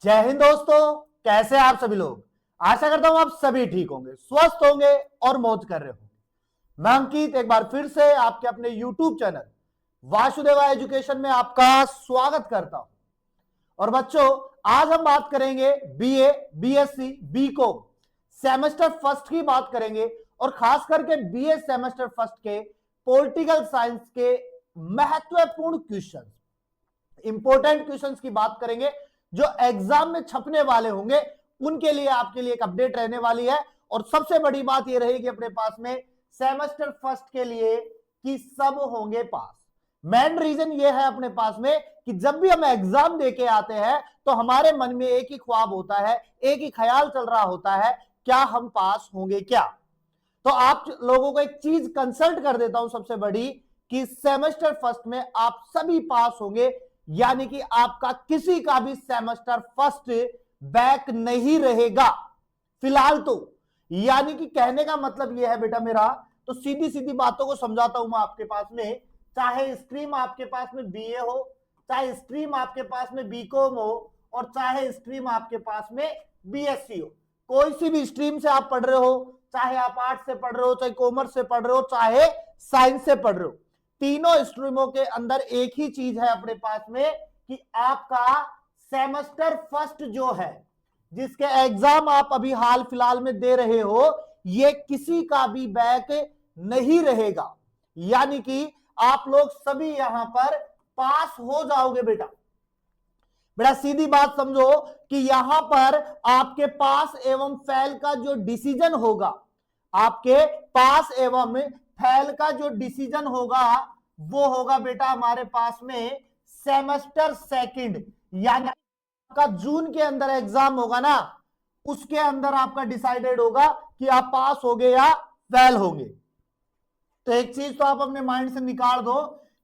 जय हिंद दोस्तों, कैसे आप सभी लोग। आशा करता हूं आप सभी ठीक होंगे, स्वस्थ होंगे और मौज कर रहे होंगे। मैं अंकित एक बार फिर से आपके अपने YouTube चैनल वासुदेवा एजुकेशन में आपका स्वागत करता हूं। और बच्चों, आज हम बात करेंगे BA, BSc, BCom semester first की बात करेंगे और खास करके बीए सेमेस्टर फर्स्ट के पॉलिटिकल साइंस के महत्वपूर्ण क्वेश्चन, इंपॉर्टेंट क्वेश्चंस की बात करेंगे जो एग्जाम में छपने वाले होंगे। उनके लिए आपके लिए एक अपडेट रहने वाली है। और सबसे बड़ी बात यह रहेगी अपने पास में सेमेस्टर फर्स्ट के लिए कि सब होंगे पास। मेन रीजन यह है अपने पास में कि जब भी हम एग्जाम देके आते हैं तो हमारे मन में एक ही ख्वाब होता है, एक ही ख्याल चल रहा होता है, क्या हम पास होंगे क्या। तो आप लोगों को एक चीज कंसल्ट कर देता हूं सबसे बड़ी कि सेमेस्टर फर्स्ट में आप सभी पास होंगे, यानी कि आपका किसी का भी सेमेस्टर फर्स्ट बैक नहीं रहेगा फिलहाल तो। यानी कि कहने का मतलब यह है बेटा मेरा, तो सीधी सीधी बातों को समझाता हूं मैं आपके पास में। चाहे स्ट्रीम आपके पास में बीए हो, चाहे स्ट्रीम आपके पास में बीकॉम हो, और चाहे स्ट्रीम आपके पास में बीएससी हो, कोई सी भी स्ट्रीम से आप पढ़ रहे हो, चाहे आप आर्ट्स से पढ़ रहे हो, चाहे कॉमर्स से पढ़ रहे हो, चाहे साइंस से पढ़ रहे हो, तीनों स्ट्रीमों के अंदर एक ही चीज है अपने पास में कि आपका सेमेस्टर फर्स्ट जो है, जिसके एग्जाम आप अभी हाल फिलहाल में दे रहे हो, ये किसी का भी बैक नहीं रहेगा। यानी कि आप लोग सभी यहां पर पास हो जाओगे बेटा। बेटा सीधी बात समझो कि यहां पर आपके पास एवं फेल का जो डिसीजन होगा, आपके पास एवं फेल का जो डिसीजन होगा वो होगा बेटा हमारे पास में सेमेस्टर सेकंड। यानी आपका जून के अंदर एग्जाम होगा ना, उसके अंदर आपका डिसाइडेड होगा कि आप पास होगे या फेल होंगे। तो एक चीज तो आप अपने माइंड से निकाल दो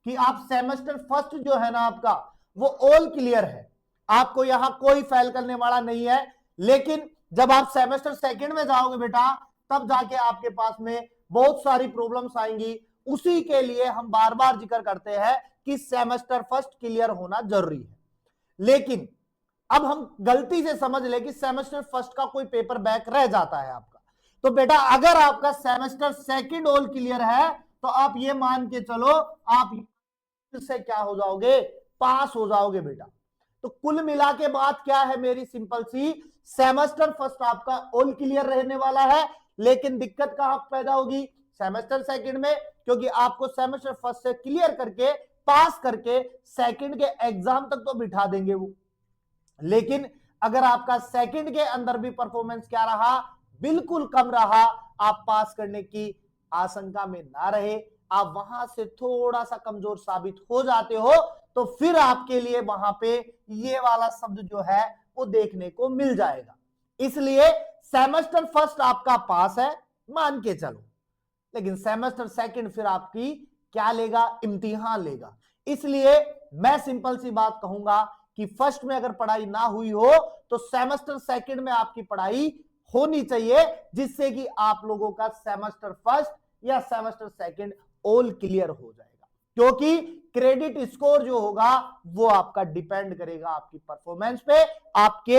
कि आप सेमेस्टर फर्स्ट जो है ना आपका, वो ऑल क्लियर है, आपको यहां कोई फेल करने वाला नहीं है। लेकिन जब आप सेमेस्टर सेकंड में जाओगे बेटा, तब जाके आपके पास में बहुत सारी प्रॉब्लम्स आएंगी। उसी के लिए हम बार बार जिक्र करते हैं कि सेमेस्टर फर्स्ट क्लियर होना जरूरी है। लेकिन अब हम गलती से समझ ले कि सेमेस्टर फर्स्ट का कोई पेपर बैक रह जाता है आपका, तो बेटा अगर आपका सेमेस्टर सेकंड ऑल क्लियर है तो आप ये मान के चलो आप से क्या हो जाओगे, पास हो जाओगे बेटा। तो कुल मिला के बात क्या है मेरी, सिंपल सी, सेमेस्टर फर्स्ट आपका ऑल क्लियर रहने वाला है। लेकिन दिक्कत कहां पैदा होगी, सेमेस्टर सेकंड में, क्योंकि आपको सेमेस्टर फर्स्ट से क्लियर करके पास करके सेकंड के एग्जाम तक तो बिठा देंगे वो। लेकिन अगर आपका सेकंड के अंदर भी परफॉर्मेंस क्या रहा, बिल्कुल कम रहा, आप पास करने की आशंका में ना रहे, आप वहां से थोड़ा सा कमजोर साबित हो जाते हो, तो फिर आपके लिए वहां पे ये वाला शब्द जो है वो देखने को मिल जाएगा। इसलिए सेमेस्टर फर्स्ट आपका पास है मान के चलो, लेकिन सेमेस्टर सेकंड फिर आपकी क्या लेगा, इम्तिहान लेगा। इसलिए मैं सिंपल सी बात कहूंगा कि फर्स्ट में अगर पढ़ाई ना हुई हो तो सेमेस्टर सेकंड में आपकी पढ़ाई होनी चाहिए, जिससे कि आप लोगों का सेमेस्टर फर्स्ट या सेमेस्टर सेकंड ऑल क्लियर हो जाएगा। क्योंकि क्रेडिट स्कोर जो होगा वो आपका डिपेंड करेगा आपकी परफॉर्मेंस पे, आपके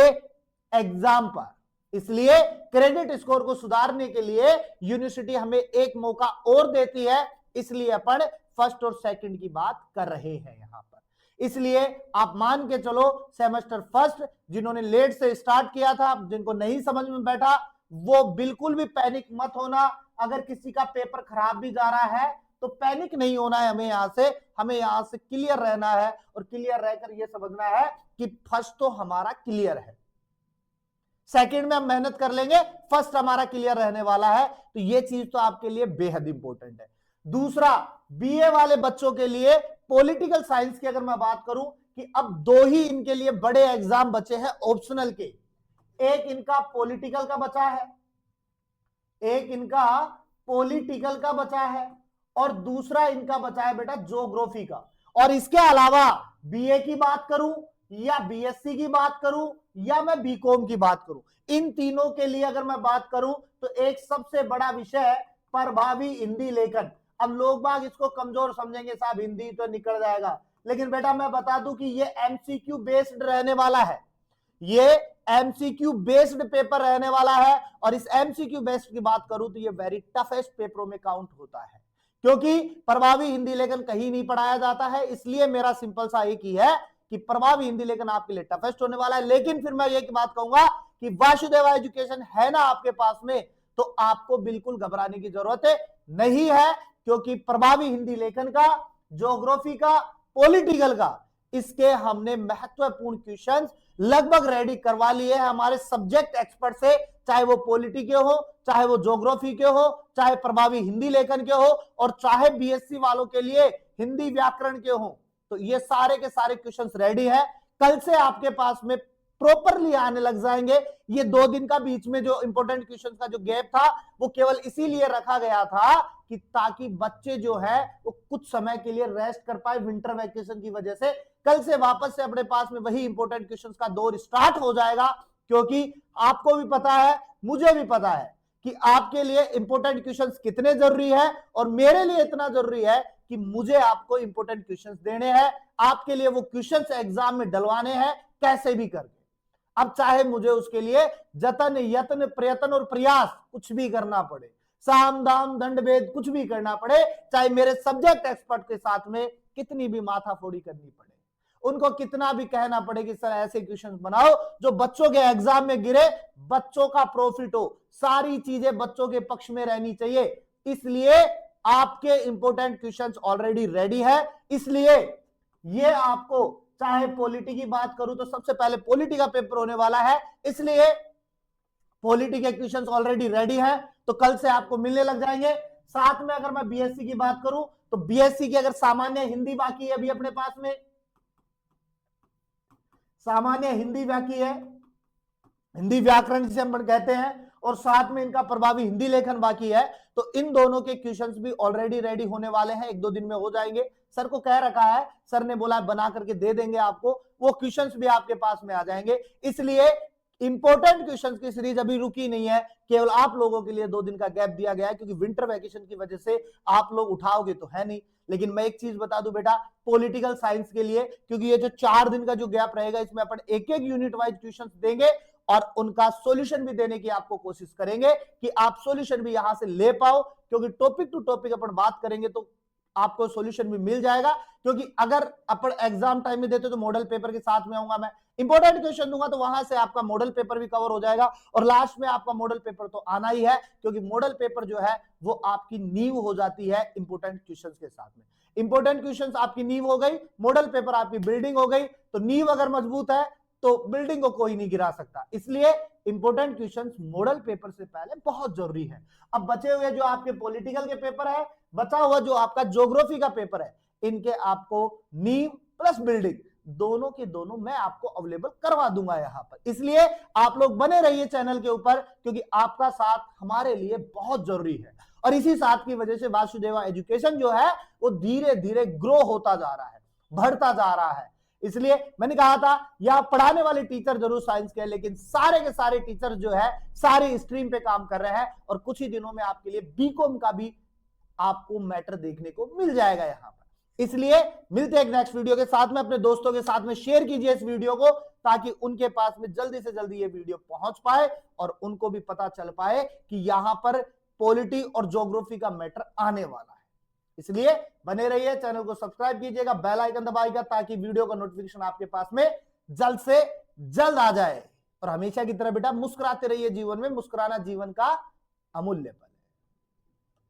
एग्जाम पर। इसलिए क्रेडिट स्कोर को सुधारने के लिए यूनिवर्सिटी हमें एक मौका और देती है, इसलिए अपन फर्स्ट और सेकंड की बात कर रहे हैं यहां पर। इसलिए आप मान के चलो सेमेस्टर फर्स्ट जिन्होंने लेट से स्टार्ट किया था, जिनको नहीं समझ में बैठा, वो बिल्कुल भी पैनिक मत होना। अगर किसी का पेपर खराब भी जा रहा है तो पैनिक नहीं होना है, हमें यहां से क्लियर रहना है, और क्लियर रहकर यह समझना है कि फर्स्ट तो हमारा क्लियर है, सेकंड में हम मेहनत कर लेंगे, फर्स्ट हमारा क्लियर रहने वाला है। तो यह चीज तो आपके लिए बेहद इंपॉर्टेंट है। दूसरा, बीए वाले बच्चों के लिए पॉलिटिकल साइंस की अगर मैं बात करूं कि अब दो ही इनके लिए बड़े एग्जाम बचे हैं ऑप्शनल के, एक इनका पॉलिटिकल का बचा है, एक इनका पॉलिटिकल का बचा है, और दूसरा इनका बचा है बेटा ज्योग्राफी का। और इसके अलावा बीए की बात करूं या बीएससी की बात करूं या मैं बीकॉम की बात करूं, इन तीनों के लिए अगर मैं बात करूं तो एक सबसे बड़ा विषय प्रभावी हिंदी लेखन। अब लोग बाग इसको कमजोर समझेंगे, साहब हिंदी तो निकल जाएगा, लेकिन बेटा मैं बता दूं कि ये एमसीक्यू बेस्ड रहने वाला है। ये एमसीक्यू बेस्ड पेपर रहने वाला है, और इस एमसीक्यू बेस्ड की बात करूं तो ये वेरी टफेस्ट पेपरों में काउंट होता है, क्योंकि प्रभावी हिंदी लेखन कहीं नहीं पढ़ाया जाता है। इसलिए मेरा सिंपल सा एक ही है कि प्रभावी हिंदी लेखन आपके लिए टफेस्ट होने वाला है। लेकिन फिर मैं ये बात कहूंगा कि वासुदेवा एजुकेशन है ना आपके पास में, तो आपको बिल्कुल घबराने की जरूरत नहीं है, क्योंकि प्रभावी हिंदी लेखन का, ज्योग्राफी का, पॉलिटिकल का, इसके हमने महत्वपूर्ण क्वेश्चंस लगभग रेडी करवा लिए हैं हमारे सब्जेक्ट एक्सपर्ट से, चाहे वो पॉलिटी के हो, चाहे वो ज्योग्राफी के हो, चाहे प्रभावी हिंदी लेखन के हो, और चाहे बीएससी वालों के लिए हिंदी व्याकरण के हो। तो ये सारे के सारे क्वेश्चंस रेडी है, कल से आपके पास में प्रॉपरली आने लग जाएंगे। ये 2 दिन का बीच में जो इंपॉर्टेंट क्वेश्चंस का जो गैप था वो केवल इसीलिए रखा गया था कि ताकि बच्चे जो है वो कुछ समय के लिए रेस्ट कर पाए विंटर वेकेशन की वजह से। कल से वापस से अपने पास में वही इंपॉर्टेंट क्वेश्चंस का दौर स्टार्ट हो जाएगा, क्योंकि आपको भी पता है, मुझे भी पता है कि आपके लिए इंपॉर्टेंट क्वेश्चंस कितने जरूरी है, और मेरे लिए इतना जरूरी है कि मुझे आपको इंपॉर्टेंट क्वेश्चंस देने हैं, आपके लिए वो क्वेश्चंस एग्जाम में डलवाने हैं कैसे भी करके। अब चाहे मुझे उसके लिए जतन, यत्न, प्रयत्न और प्रयास कुछ भी करना पड़े, साम दाम दंड भेद कुछ भी करना पड़े, चाहे मेरे सब्जेक्ट एक्सपर्ट के साथ में कितनी भी माथाफोड़ी करनी पड़े, उनको कितना भी कहना पड़े कि सर ऐसे क्वेश्चंस बनाओ जो बच्चों के एग्जाम में गिरे, बच्चों का प्रॉफिट हो, सारी चीजें बच्चों के पक्ष में रहनी चाहिए। इसलिए आपके इंपॉर्टेंट क्वेश्चंस ऑलरेडी रेडी है। इसलिए ये आपको, चाहे पॉलिटी की बात करूं तो सबसे पहले पॉलिटी का पेपर होने वाला है, इसलिए पॉलिटी के क्वेश्चंस ऑलरेडी रेडी हैं, तो कल से आपको मिलने लग जाएंगे। साथ में अगर मैं बीएससी की बात करूं तो बीएससी की अगर सामान्य हिंदी बाकी है अभी अपने पास में, सामान्य हिंदी बाकी है, हिंदी व्याकरण जिसे हम कहते हैं, और साथ में इनका प्रभावी हिंदी लेखन बाकी है, तो इन दोनों के क्वेश्चंस भी ऑलरेडी रेडी होने वाले हैं, 1-2 दिन में हो जाएंगे। सर को कह रखा है, सर ने बोला बना करके दे देंगे आपको, वो क्वेश्चंस भी आपके पास में आ जाएंगे। इसलिए इंपॉर्टेंट क्वेश्चंस की सीरीज अभी रुकी नहीं है, केवल आप लोगों के लिए 2 दिन का गैप दिया गया है, क्योंकि विंटर वेकेशन की वजह से आप लोग उठाओगे तो है नहीं। लेकिन मैं एक चीज बता दूं बेटा, पॉलिटिकल साइंस के लिए, क्योंकि ये जो 4 दिन का जो गैप रहेगा इसमें अपन एक-एक यूनिट वाइज क्वेश्चंस देंगे और उनका सॉल्यूशन भी देने की आपको कोशिश करेंगे कि आप सॉल्यूशन भी यहां से ले पाओ, क्योंकि टॉपिक टू टॉपिक अपन बात करेंगे तो आपको सॉल्यूशन भी मिल जाएगा। क्योंकि अगर अपन एग्जाम टाइम में देते तो मॉडल पेपर के साथ में आऊंगा, मैं इंपॉर्टेंट क्वेश्चन दूंगा तो वहां से आपका मॉडल पेपर भी कवर हो जाएगा, और लास्ट में आपका मॉडल पेपर तो आना ही है, क्योंकि मॉडल पेपर जो है वो आपकी नींव हो जाती है इंपॉर्टेंट क्वेश्चंस के साथ में। इंपॉर्टेंट क्वेश्चंस आपकी नींव हो गई, मॉडल पेपर आपकी बिल्डिंग हो गई, तो नींव अगर मजबूत है तो बिल्डिंग को कोई नहीं गिरा सकता। इसलिए इंपॉर्टेंट क्वेश्चंस मॉडल पेपर से पहले बहुत जरूरी है। अब बचे हुए जो आपके पॉलिटिकल के पेपर है, बचा हुआ जो आपका ज्योग्राफी का पेपर है, इनके आपको नींव प्लस बिल्डिंग दोनों के दोनों मैं आपको अवेलेबल करवा दूंगा यहां पर। इसलिए आप लोग बने रहिए चैनल के ऊपर, क्योंकि आपका साथ हमारे लिए बहुत जरूरी है, और इसी साथ की वजह से वासुदेवा एजुकेशन जो है वो धीरे धीरे ग्रो होता जा रहा है, बढ़ता जा रहा है। इसलिए मैंने कहा था यहां पढ़ाने वाले टीचर जरूर साइंस के, लेकिन सारे के सारे टीचर जो है सारी स्ट्रीम पे काम कर रहे हैं, और कुछ ही दिनों में आपके लिए बीकॉम का भी आपको मैटर देखने को मिल जाएगा यहां पर। इसलिए मिलते हैं एक नेक्स्ट वीडियो के साथ में, अपने दोस्तों के साथ में शेयर कीजिए इस वीडियो को, ताकि उनके पास में जल्दी से जल्दी ये वीडियो पहुंच पाए और उनको भी पता चल पाए कि यहां पर पॉलिटी और ज्योग्राफी का मैटर आने वाला है। इसलिए बने रहिए, चैनल को सब्सक्राइब कीजिएगा, बेल आइकन दबाइएगा, ताकि वीडियो का नोटिफिकेशन आपके पास में जल्द से जल्द आ जाए। और हमेशा की तरह बेटा मुस्कुराते रहिए जीवन में, मुस्कुराना जीवन का अमूल्य पल।